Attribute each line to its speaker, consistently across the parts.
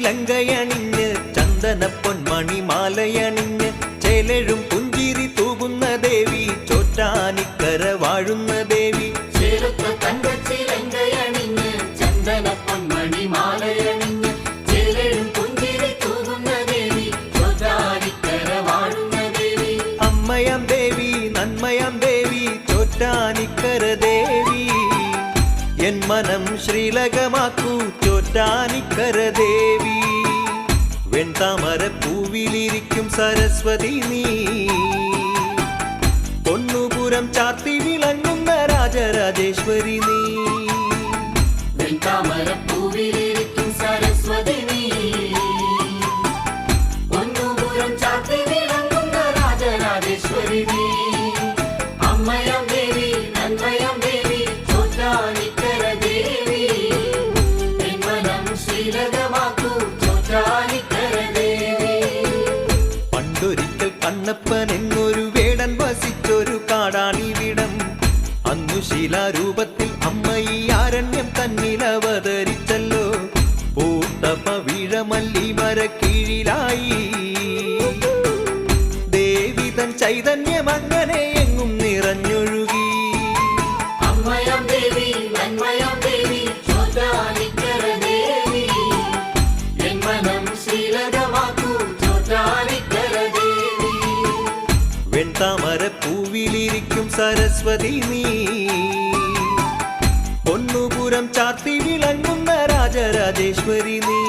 Speaker 1: ചിലങ്കയണിഞ്ഞ് ചന്ദന പൊന്മണിമാലയണിഞ്ഞ് ചേലെഴും പുഞ്ചിരി തൂകുന്ന ദേവി ചോറ്റാനിക്കര വാഴുന്ന ദേവി
Speaker 2: ചിലങ്കയണിഞ്ഞ് ചന്ദന പൊന്മണിമാലയണിഞ്ഞ് ചേലെഴും പുഞ്ചിരി തൂകുന്ന ദേവി ചോറ്റാനിക്കര വാഴുന്ന ദേവി
Speaker 1: അമ്മയാം ദേവി നന്മയാം ദേവി ചോറ്റാനിക്കര ദേവി എൻ മനം ശ്രീലകമാക്കൂ ചോറ്റാനിക്കര ദേവി വെൺതാമര പൂവിലിരിക്കും സരസ്വതി നീ പൊന്നുപുരം ചാർത്തി വിളങ്ങുന്ന രാജരാജേശ്വരി നീ
Speaker 2: വെൺതാമര പൂവിലിരിക്കും സരസ്വതി നീ പൊന്നുപുരം ചാർത്തി വിളങ്ങുന്ന രാജരാജേശ്വരി നീ അമ്മയാം ദേവി നന്മയാം ദേവി ചോറ്റാനിക്കര ദേവി എൻ മനം ശ്രീലകമാക്കൂ ചോറ്റാനിക്കര ദേവി
Speaker 1: പണ്ടൊരിക്കൽ കണ്ണപ്പൻ എന്നൊരു വേടൻ വസിച്ചൊരു കാടാണിവിടം അന്നു ശിലാരൂപത്തിൽ അമ്മ ഈ ആരണ്യം തന്നിൽ അവതരിച്ചല്ലോ പൂത്തപ്പ വീഴമല്ലി മരക്കീഴിലായി ദേവി തൻ ചൈതന്യം അങ്ങനെ എങ്ങും നിറഞ്ഞൊഴുകി
Speaker 2: അമ്മയാം ദേവി നന്മയാം ദേവി ചോറ്റാനിക്കര ദേവി എൻ മനം ശ്രീലകമാക്കൂ ചോറ്റാനിക്കര ദേവി
Speaker 1: വെൺതാമര പൂവിലിരിക്കും സരസ്വതി നീ പൊന്നുപുരം ചാർത്തി വിളങ്ങുന്ന രാജരാജേശ്വരി നീ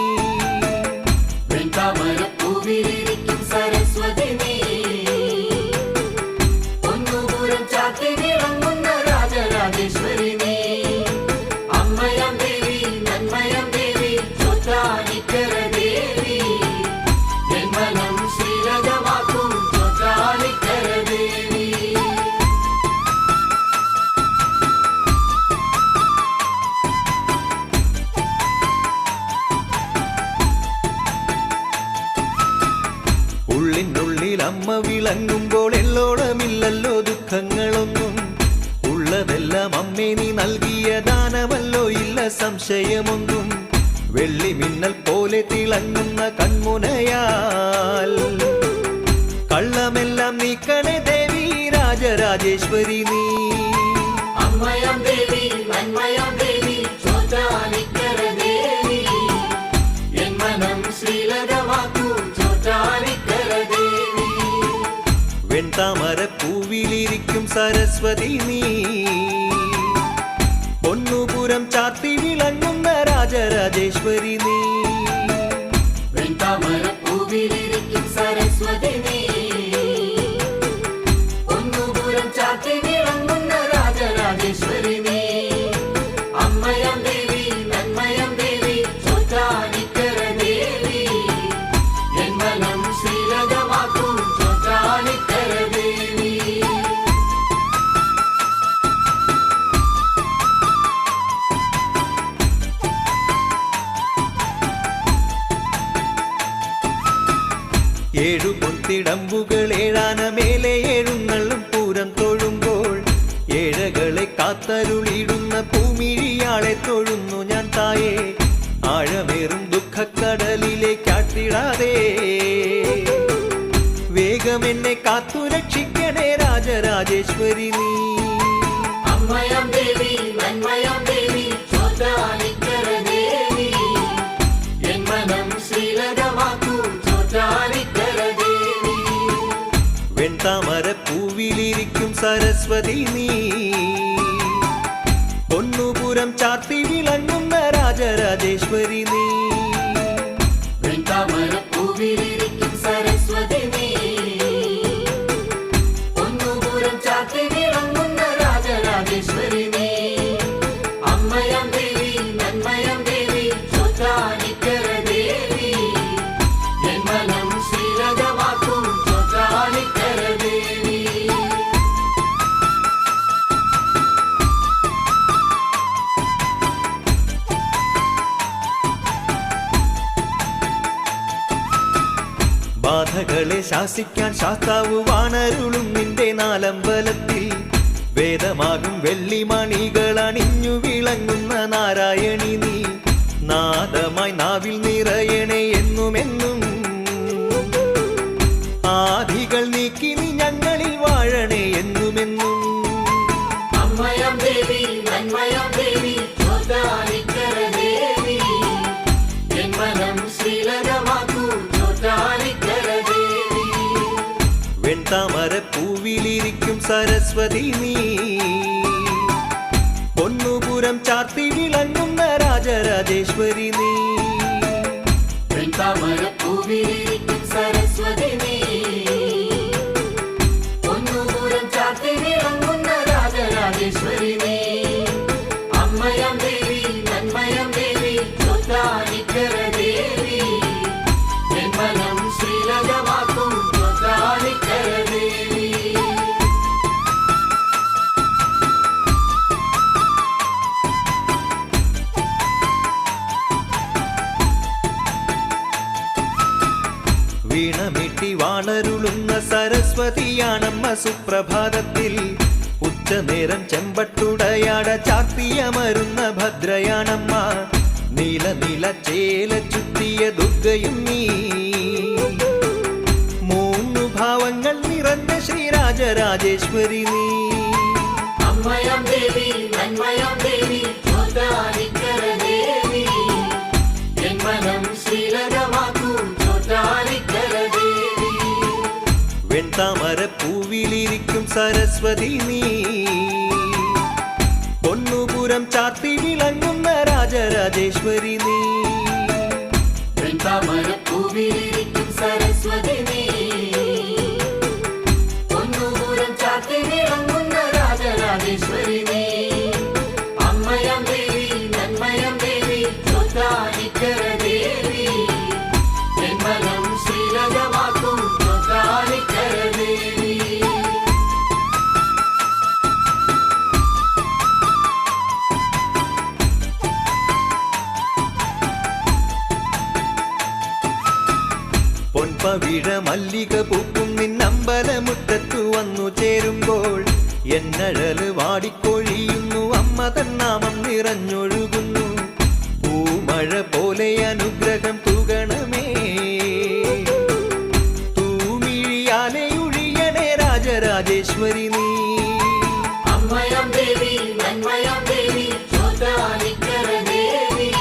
Speaker 2: വെൺതാമര പൂവിലിരിക്കും സരസ്വതി നീ പൊന്നുപുരം ചാർത്തി വിളങ്ങുന്ന രാജരാജേശ്വരി നീ അമ്മയാം ദേവി നന്മയാം ദേവി ചോറ്റാനിക്കര ദേവി എൻ മനം ശ്രീലകമാക്കൂ ചോറ്റാനിക്കര ദേവി
Speaker 1: ഉള്ളിനുള്ളിൽ അമ്മ വിളങ്ങുമ്പോൾ എല്ലോളമില്ലല്ലോ ദുഃഖങ്ങളൊന്നും ഉള്ളതെല്ലാം അമ്മേ നീ നൽകിയ ദാനമല്ലോ ഇല്ല സംശയമൊന്നും വെള്ളി മിന്നൽ പോലെ തിളങ്ങുന്ന കൺമുനയാൽ കള്ളമെല്ലാം നീക്കണേ ദേവി രാജരാജേശ്വരി നീ
Speaker 2: അമ്മയാം ദേവി നന്മയാം ദേവി ചോറ്റാനിക്കര ദേവി എൻ മനം ശ്രീലകമാക്കൂ ചോറ്റാനിക്കര ദേവി
Speaker 1: വെൺതാമര പൂവിലിരിക്കും സരസ്വതി നീ പൊന്നുപുരം ചാർത്തി വിളങ്ങുന്ന രാജരാജേശ്വരി നീ
Speaker 2: വെൺതാമര പൂവിലിരിക്കും സരസ്വതി നീ പൊന്നുപുരം ചാർത്തി വിളങ്ങുന്ന രാജരാജേശ്വരി നീ അമ്മയാം ദേവി നന്മയാം ദേവി ചോറ്റാനിക്കര ദേവി എൻ മനം ശ്രീലകമാക്കൂ ചോറ്റാനിക്കര ദേവി
Speaker 1: ഏഴു പൊത്തിടമ്പുകൾ ഏഴാന മേലെ എഴുന്നള്ളും പൂരം തൊഴുമ്പോൾ ഏഴകളെ കാത്തരുളിടുന്ന പൂമിഴിയാളെ തൊഴുന്നു ഞാൻ തായേ ആഴമേറും ദുഃഖക്കടലിലേക്കാട്ടിടാതെ വേഗം എന്നെ കാത്തു രക്ഷിക്കണേ രാജരാജേശ്വരി നീ
Speaker 2: അമ്മയാം ദേവി നന്മയാം ദേവി ചോറ്റാനിക്കര ദേവി എൻ മനം ശ്രീലകമാക്കൂ ചോറ്റാനിക്കര ദേവി
Speaker 1: വെൺതാമര പൂവിലിരിക്കും സരസ്വതി നീ പൊന്നുപുരം ചാർത്തി വിളങ്ങുന്ന രാജരാജേശ്വരി നീ
Speaker 2: വെൺതാമര പൂവിലിരിക്കും സരസ്വതി നീ പൊന്നുപുരം ചാർത്തി വിളങ്ങുന്ന രാജരാജേശ്വരി നീ അമ്മയാം ദേവി നന്മയാം ദേവി ചോറ്റാനിക്കര ദേവി എൻ മനം ശ്രീലകമാക്കൂ ചോറ്റാനിക്കര ദേവി
Speaker 1: ബാധകളെ ശാസിക്കാൻ ശാസ്താവ് വാണരുളും നിന്റെ നാലമ്പലത്തിൽ വേദമാകും വെള്ളിമണികൾ അണിഞ്ഞു വിളങ്ങുന്ന നാരായണി നീ നാദമായി നാവിൽ നിറയണേ എന്നുമെന്നും ആധികൾ നീക്കി നീ ഞങ്ങളിൽ വാഴണേ എന്നുമെന്നും
Speaker 2: അമ്മയാം ദേവി നന്മയാം ദേവി ചോറ്റാനിക്കര ദേവി എൻ മനം ശ്രീലകമാക്കൂ ചോറ്റാനിക്കര ദേവി
Speaker 1: വെൺതാമര പൂവിലിരിക്കും സരസ്വതി നീ പൊന്നുപുരം ചാർത്തി വിളങ്ങുന്ന രാജരാജേശ്വരി നീ
Speaker 2: വെൺതാമര പൂവിലിരിക്കും സരസ്വതി നീ പൊന്നുപുരം ചാർത്തി വിളങ്ങുന്ന രാജരാജേശ്വരി നീ അമ്മയാം ദേവി നന്മയാം ദേവി ചോറ്റാനിക്കര ദേവി എൻ മനം ശ്രീലകമാക്കും ചോറ്റാനിക്കര ദേവി
Speaker 1: വീണമിട്ടി വാണരുളുന്ന സരസ്വതിയാണമ്മ സുപ്രഭാതത്തിൽ ഉച്ചനേരം ചെമ്പട്ടുടയാട ചാർത്തിയമരുന്ന ഭദ്രയാണമ്മ നീല നീല ചേല ചുറ്റിയ ദുർഗയും നീ മൂന്നു ഭാവങ്ങൾ നിറഞ്ഞ ശ്രീരാജരാജേശ്വരി നീ
Speaker 2: അമ്മയാം ദേവി നന്മയാം ദേവി ചോറ്റാനിക്കര ദേവി എൻ മനം ശ്രീലകമാക്കൂ ചോറ്റാനിക്കര ദേവി
Speaker 1: വെൺതാമര പൂവിലിരിക്കും സരസ്വതി നീ പൊന്നുപുരം ചാർത്തി വിളങ്ങുന്ന രാജരാജേശ്വരി നീ
Speaker 2: വെൺതാമര പൂവിലിരിക്കും സരസ്വതി നീ പൊന്നുപുരം ചാർത്തി വിളങ്ങുന്ന രാജരാജേശ്വരി നീ അമ്മയാം ദേവി നന്മയാം ദേവി ചോറ്റാനിക്കര ദേവി എൻ മനം ശ്രീലകമാക്കും ചോറ്റാനിക്കര ദേവി
Speaker 1: പൊൻപവിഴ മല്ലിക പൂക്കും നിന്നമ്പലമുറ്റത്തു വന്നു ചേരുമ്പോൾ എന്നഴല് വാടിക്കൊഴിയുന്നു അമ്മ തന്നാമം നിറഞ്ഞൊഴുകുന്നു പൂമഴ പോലെ അനുഗ്രഹം തൂകണമേ തൂമിഴിയാലെ ഒഴിയണേ രാജരാജേശ്വരി നീ
Speaker 2: അമ്മയാം ദേവി നന്മയാം ദേവി ചോറ്റാനിക്കര ദേവി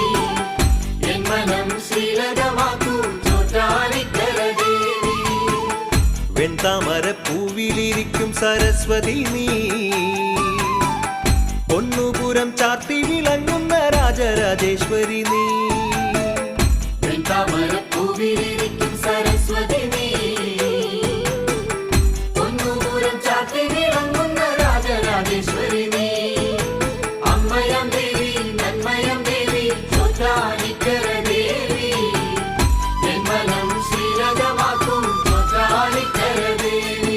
Speaker 2: എൻ മനം ശ്രീലകമാക്കൂ ചോറ്റാനിക്കര ദേവി
Speaker 1: വെൺതാമര പൂവിലിരിക്കും സരസ്വതി നീ പൊന്നുപുരം ചാർത്തി വിളങ്ങുന്ന രാജരാജേശ്വരി നീ
Speaker 2: വെൺതാമര പൂവിലിരിക്കും സരസ്വതി നീ പൊന്നുപുരം ചാർത്തി വിളങ്ങുന്ന രാജരാജേശ്വരി നീ അമ്മയാം ദേവി നന്മയാം ദേവി ചോറ്റാനിക്കര ദേവി എൻ മനം ശ്രീലകമാക്കും ചോറ്റാനിക്കര ദേവി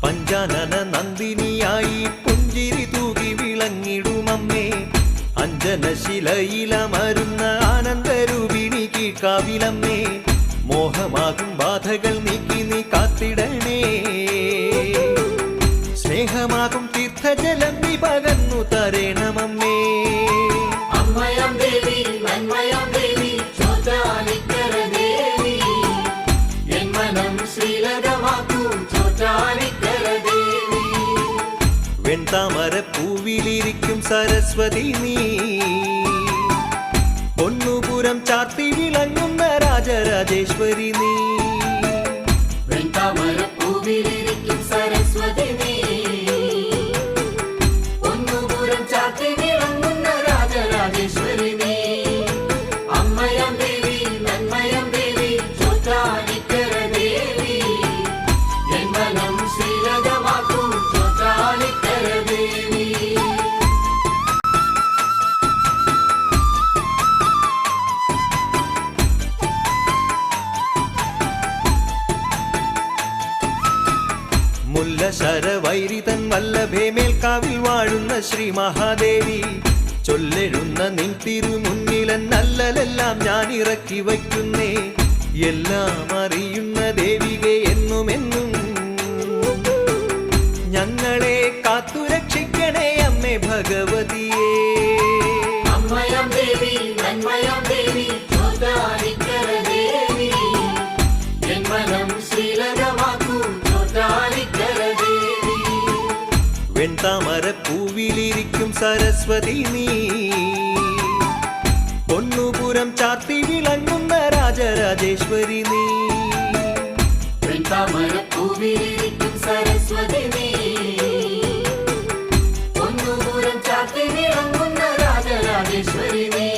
Speaker 1: പഞ്ചാനന നന്ദിനിയായി പുഞ്ചിരി തൂകി വിളങ്ങിടുമമ്മേ അഞ്ജനശിലയിലമരുന്ന ആനന്ദരൂപിണി കീഴ്ക്കാവിലമ്മേ മോഹമാകും ബാധകൾ നീക്കി നീ കാത്തിടണേ സ്നേഹമാകും തീർത്ഥജലം നീ പകർന്നു തരേണമമ്മേ
Speaker 2: അമ്മയാം ദേവി നന്മയാം ദേവി ചോറ്റാനിക്കര ദേവി എൻ മനം ശ്രീലകമാക്കൂ ചോറ്റാനിക്കര ദേവി
Speaker 1: വെൺതാമര പൂവിലിരിക്കും സരസ്വതി നീ പൊന്നുപുരം ചാർത്തി വിളങ്ങുന്ന രാജരാജേശ്വരി നീ
Speaker 2: വെൺതാമര പൂവിലിരിക്കും സരസ്വതി നീ പൊന്നുപുരം ചാർത്തി വിളങ്ങുന്ന രാജരാജേശ്വരി നീ അമ്മയാം ദേവി നന്മയാം ദേവി ചോറ്റാനിക്കര ദേവി എൻ മനം ശ്രീലകമാക്കും ചോറ്റാനിക്കര ദേവി
Speaker 1: മുല്ല ശരവൈരിതൻ വല്ലഭേ മേൽക്കാവിൽ വാഴുന്ന ശ്രീ മഹാദേവി ചൊല്ലെഴുന്ന നിൻ തിരുമുന്നിലൻ നല്ലലെല്ലാം ഞാൻ ഇറക്കി വയ്ക്കുന്നേ എല്ലാം അറിയുന്ന ദേവികെ എന്നുമെന്നും ഞങ്ങളെ കാത്തുരക്ഷിക്കണേ അമ്മേ ഭഗവതിയേ.
Speaker 2: അമ്മയാം ദേവി നന്മയാം ദേവി ചോറ്റാനിക്കര ദേവി എൻ മനം ശ്രീലകമാക്കൂ ചോറ്റാനിക്കര ദേവി.
Speaker 1: വെൺതാമര പൂവിലിരിക്കും സരസ്വതി നീ പൊന്നുപുരം ചാർത്തി വിളങ്ങുന്ന രാജരാജേശ്വരി നീ.
Speaker 2: താമരപ്പൂവിലിരിക്കും സരസ്വതി നീ പൊന്നുപുരം ചാർത്തി വിളങ്ങുന്ന രാജരാജേശ്വരി നീ.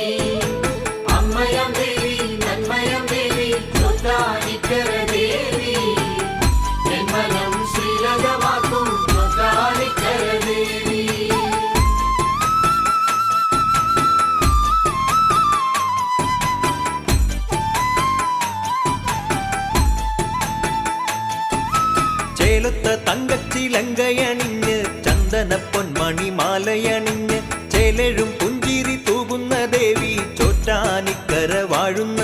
Speaker 2: അമ്മയാം ദേവി നന്മയാം ദേവി ചോറ്റാനിക്കര ദേവി എൻ മനം ശ്രീലകമാക്കും ചോറ്റാനിക്കര ദേവി.
Speaker 1: ചേലൊത്ത തങ്കച്ചിലങ്കയണിഞ്ഞ് ചന്ദന പൊന്മണിമാലയണിഞ്ഞ് ചേലെഴും പുഞ്ചിരി തൂകുന്ന ദേവി ചോറ്റാനിക്കര വാഴുന്ന